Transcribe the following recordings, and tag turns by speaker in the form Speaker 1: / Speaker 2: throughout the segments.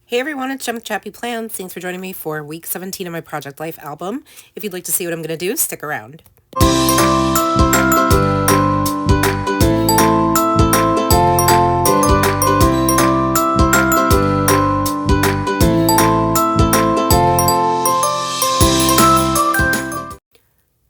Speaker 1: Hey everyone, it's Jem with ChappyPlans. Thanks for joining me for week 17 of my Project Life album. If you'd like to see what I'm going to do, stick around.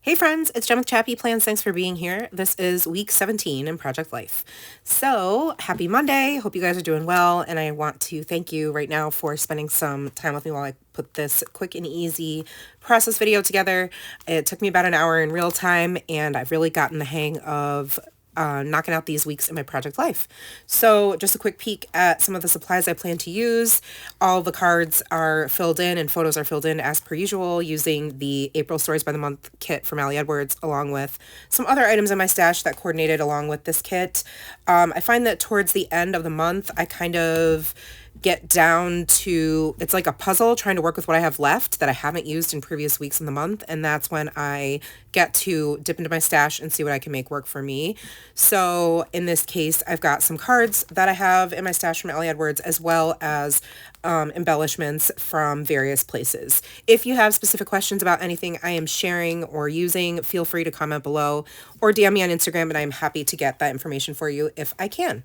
Speaker 1: Hey friends, it's Jem with ChappyPlans. Thanks for being here. This is week 17 in Project Life. So, happy Monday. Hope you guys are doing well. And I want to thank you right now for spending some time with me while I put this quick and easy process video together. It took me about an hour in real time, and I've really gotten the hang of knocking out these weeks in my project life. So just a quick peek at some of the supplies I plan to use. All the cards are filled in and photos are filled in as per usual using the April Stories by the Month kit from Ali Edwards, along with some other items in my stash that coordinated along with this kit. I find that towards the end of the month, I kind of get down to, it's like a puzzle trying to work with what I have left that I haven't used in previous weeks in the month, and that's when I get to dip into my stash and see what I can make work for me. So in this case, I've got some cards that I have in my stash from Ali Edwards, as well as embellishments from various places. If you have specific questions about anything I am sharing or using, feel free to comment below or DM me on Instagram, and I'm happy to get that information for you if I can.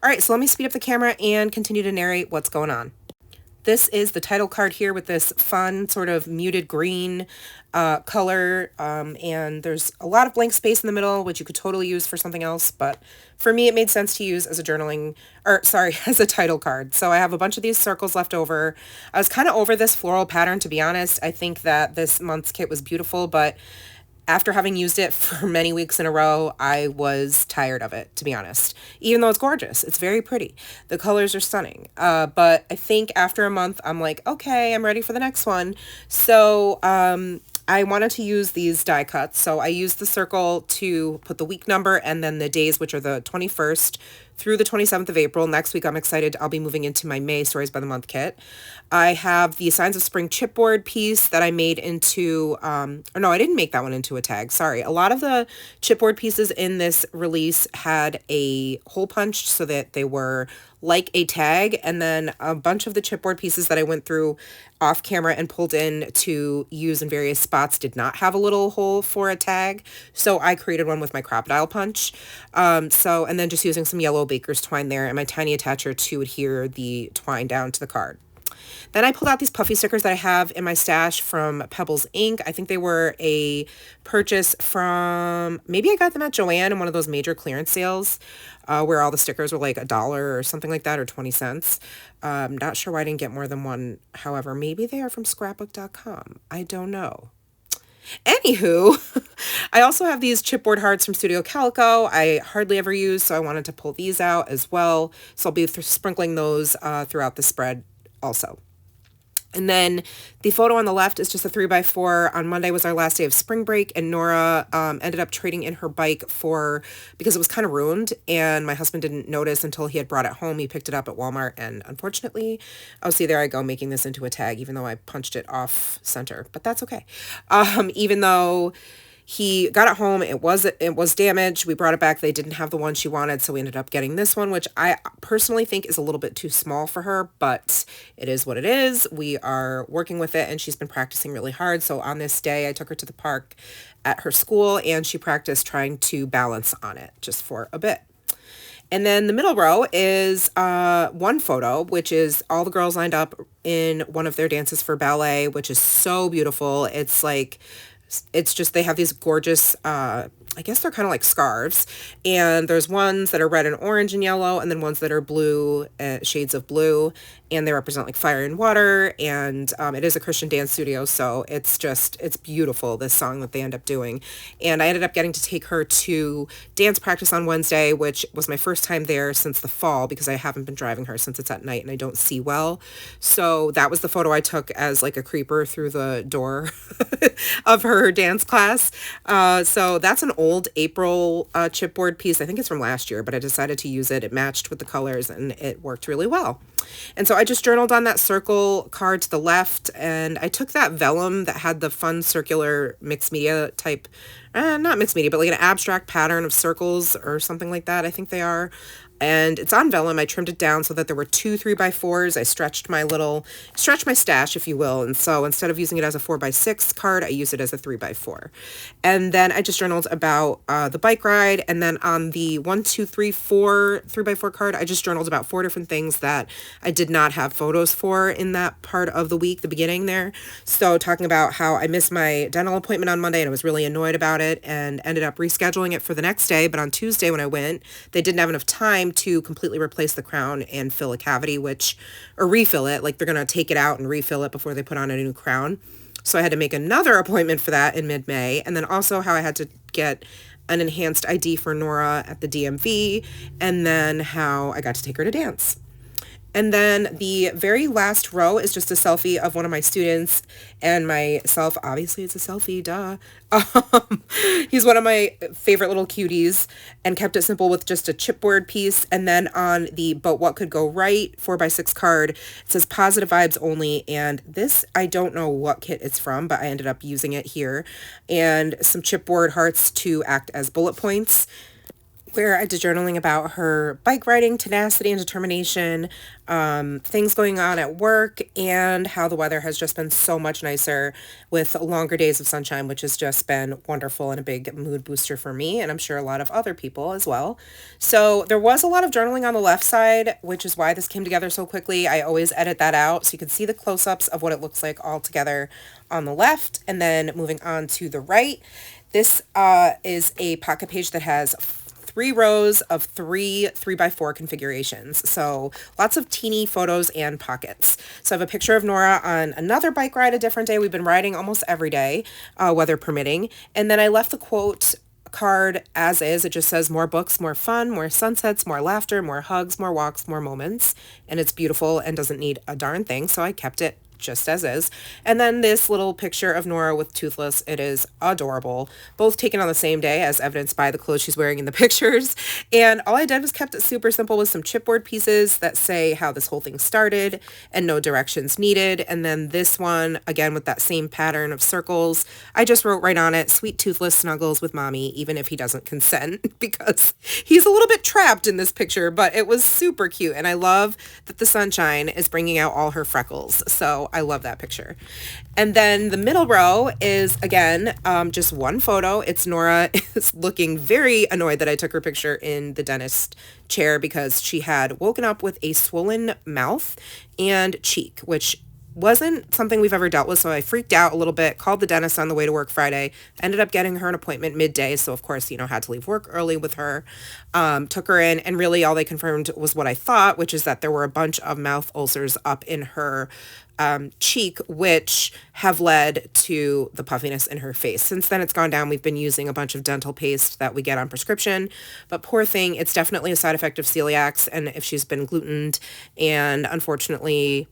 Speaker 1: All right, so let me speed up the camera and continue to narrate what's going on. This is the title card here with this fun sort of muted green color, and there's a lot of blank space in the middle, which you could totally use for something else, but for me it made sense to use as a journaling, or sorry, as a title card. So I have a bunch of these circles left over. I was kind of over this floral pattern, to be honest. I think that this month's kit was beautiful, but after having used it for many weeks in a row, I was tired of it, to be honest. Even though it's gorgeous, it's very pretty. The colors are stunning. But I think after a month, I'm like, okay, I'm ready for the next one. So I wanted to use these die cuts. So I used the circle to put the week number and then the days, which are the 21st through the 27th of April. Next week, I'm excited. I'll be moving into my May Stories by the Month kit. I have the Signs of Spring chipboard piece that I made into, or no, I didn't make that one into a tag. Sorry. A lot of the chipboard pieces in this release had a hole punched so that they were like a tag, and then a bunch of the chipboard pieces that I went through off camera and pulled in to use in various spots did not have a little hole for a tag, so I created one with my crocodile punch. And then just using some yellow baker's twine there and my tiny attacher to adhere the twine down to the card. Then I pulled out these puffy stickers that I have in my stash from Pebbles Ink. I think they were a purchase from, maybe I got them at Joann in one of those major clearance sales where all the stickers were like $1 or something like that, or 20 cents. Not sure why I didn't get more than one. However, maybe they are from scrapbook.com. I don't know. Anywho, I also have these chipboard hearts from Studio Calico. I hardly ever use, so I wanted to pull these out as well. So I'll be sprinkling those throughout the spread also. And then the photo on the left is just a 3x4. On Monday was our last day of spring break, and Norah ended up trading in her bike because it was kind of ruined, and my husband didn't notice until he had brought it home. He picked it up at Walmart, and unfortunately, see, there I go, making this into a tag, even though I punched it off center, but that's okay. Even though he got it home, it was damaged. We brought it back. They didn't have the one she wanted, so we ended up getting this one, which I personally think is a little bit too small for her, but it is what it is. We are working with it, and she's been practicing really hard. So on this day, I took her to the park at her school, and she practiced trying to balance on it just for a bit. And then the middle row is one photo, which is all the girls lined up in one of their dances for ballet, which is so beautiful. It's just, they have these gorgeous, I guess they're kind of like scarves, and there's ones that are red and orange and yellow, and then ones that are blue, shades of blue, and they represent like fire and water, and it is a Christian dance studio, so it's beautiful, this song that they end up doing. And I ended up getting to take her to dance practice on Wednesday, which was my first time there since the fall, because I haven't been driving her since it's at night and I don't see well. So that was the photo I took as like a creeper through the door of her dance class. So that's an old April chipboard piece. I think it's from last year, but I decided to use it. It matched with the colors and it worked really well. And so I just journaled on that circle card to the left, and I took that vellum that had the fun circular mixed media type, not mixed media, but like an abstract pattern of circles or something like that, I think they are. and it's on vellum. I trimmed it down so that there were 2 3x4s. I stretched my stash, if you will. And so instead of using it as a 4x6 card, I use it as a 3x4. And then I just journaled about the bike ride. And then on the 1, 2, 3, 4 3x4 card, I just journaled about 4 different things that I did not have photos for in that part of the week, the beginning there. So talking about how I missed my dental appointment on Monday and I was really annoyed about it and ended up rescheduling it for the next day. But on Tuesday when I went, they didn't have enough time to completely replace the crown and fill a cavity, or refill it. Like they're going to take it out and refill it before they put on a new crown. So I had to make another appointment for that in mid-May. And then also how I had to get an enhanced ID for Norah at the DMV, and then how I got to take her to dance. And then the very last row is just a selfie of one of my students and myself. Obviously, it's a selfie, duh. He's one of my favorite little cuties and kept it simple with just a chipboard piece. And then on the But What Could Go Right 4x6 card, it says positive vibes only. And this, I don't know what kit it's from, but I ended up using it here. And some chipboard hearts to act as bullet points, where I did journaling about her bike riding, tenacity and determination, things going on at work, and how the weather has just been so much nicer with longer days of sunshine, which has just been wonderful and a big mood booster for me, and I'm sure a lot of other people as well. So there was a lot of journaling on the left side, which is why this came together so quickly. I always edit that out so you can see the close-ups of what it looks like all together on the left. And then moving on to the right, this is a pocket page that has 3 rows of 3 3x4 configurations. So lots of teeny photos and pockets. So I have a picture of Norah on another bike ride a different day. We've been riding almost every day, weather permitting. And then I left the quote card as is. It just says more books, more fun, more sunsets, more laughter, more hugs, more walks, more moments. And it's beautiful and doesn't need a darn thing. So I kept it just as is. And then this little picture of Norah with Toothless. It is adorable. Both taken on the same day, as evidenced by the clothes she's wearing in the pictures. And all I did was kept it super simple with some chipboard pieces that say how this whole thing started and no directions needed. And then this one, again, with that same pattern of circles, I just wrote right on it, sweet Toothless snuggles with mommy, even if he doesn't consent, because he's a little bit trapped in this picture, but it was super cute. And I love that the sunshine is bringing out all her freckles. So I love that picture. And then the middle row is, again, just one photo. It's Norah is looking very annoyed that I took her picture in the dentist chair because she had woken up with a swollen mouth and cheek, which wasn't something we've ever dealt with. So I freaked out a little bit, called the dentist on the way to work Friday, ended up getting her an appointment midday. So of course, had to leave work early with her, took her in, and really all they confirmed was what I thought, which is that there were a bunch of mouth ulcers up in her cheek, which have led to the puffiness in her face. Since then, it's gone down. We've been using a bunch of dental paste that we get on prescription, but poor thing, it's definitely a side effect of celiacs, and if she's been glutened, and unfortunately,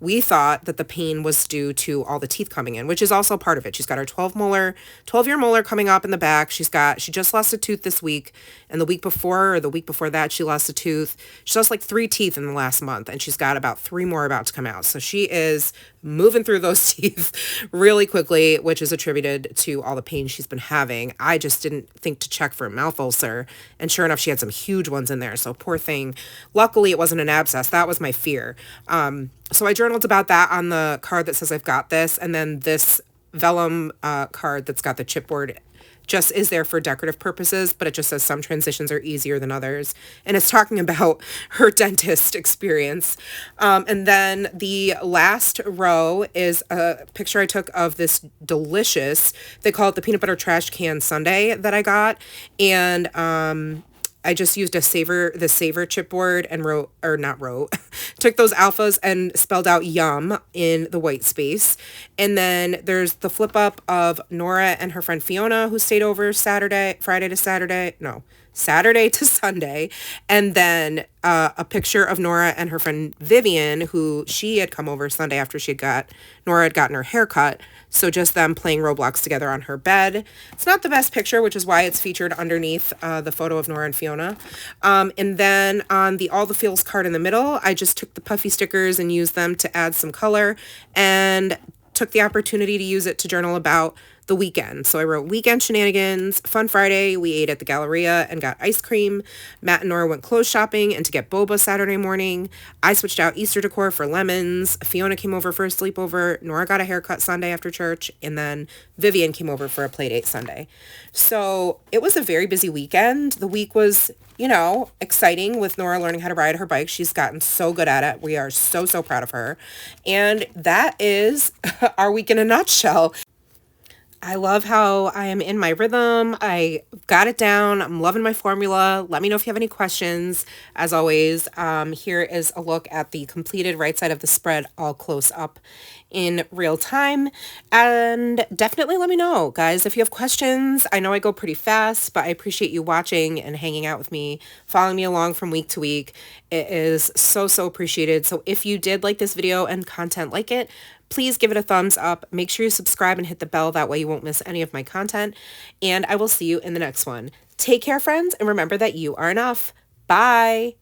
Speaker 1: we thought that the pain was due to all the teeth coming in, which is also part of it. She's got her 12-year molar coming up in the back. She just lost a tooth this week, and the week before that, she lost a tooth. She lost like 3 teeth in the last month, and she's got about 3 more about to come out. So she is moving through those teeth really quickly, which is attributed to all the pain she's been having. I just didn't think to check for a mouth ulcer, and sure enough, she had some huge ones in there. So poor thing. Luckily, it wasn't an abscess. That was my fear. So I journaled about that on the card that says I've got this, and then this vellum card that's got the chipboard just is there for decorative purposes, but it just says some transitions are easier than others, and it's talking about her dentist experience. And then the last row is a picture I took of this delicious, they call it the peanut butter trash can sundae that I got, and I just used the Savor chipboard and took those alphas and spelled out yum in the white space. And then there's the flip up of Norah and her friend Fiona, who stayed over Saturday to Sunday. And then a picture of Norah and her friend Vivian, who she had come over Sunday after Norah had gotten her hair cut. So just them playing Roblox together on her bed. It's not the best picture, which is why it's featured underneath the photo of Norah and Fiona. And then on the All the Feels card in the middle, I just took the puffy stickers and used them to add some color, and took the opportunity to use it to journal about the weekend. So I wrote weekend shenanigans, fun Friday, we ate at the Galleria and got ice cream. Matt and Norah went clothes shopping and to get boba Saturday morning. I switched out Easter decor for lemons. Fiona came over for a sleepover. Norah got a haircut Sunday after church. And then Vivian came over for a play date Sunday. So it was a very busy weekend. The week was, you know, exciting with Norah learning how to ride her bike. She's gotten so good at it. We are so, so proud of her. And that is our week in a nutshell. I love how I am in my rhythm. I got it down. I'm loving my formula. Let me know if you have any questions. As always, here is a look at the completed right side of the spread all close up in real time. And definitely let me know, guys, if you have questions. I know I go pretty fast, but I appreciate you watching and hanging out with me, following me along from week to week. It is so, so appreciated. So if you did like this video and content like it, please give it a thumbs up. Make sure you subscribe and hit the bell. That way you won't miss any of my content. And I will see you in the next one. Take care, friends, and remember that you are enough. Bye.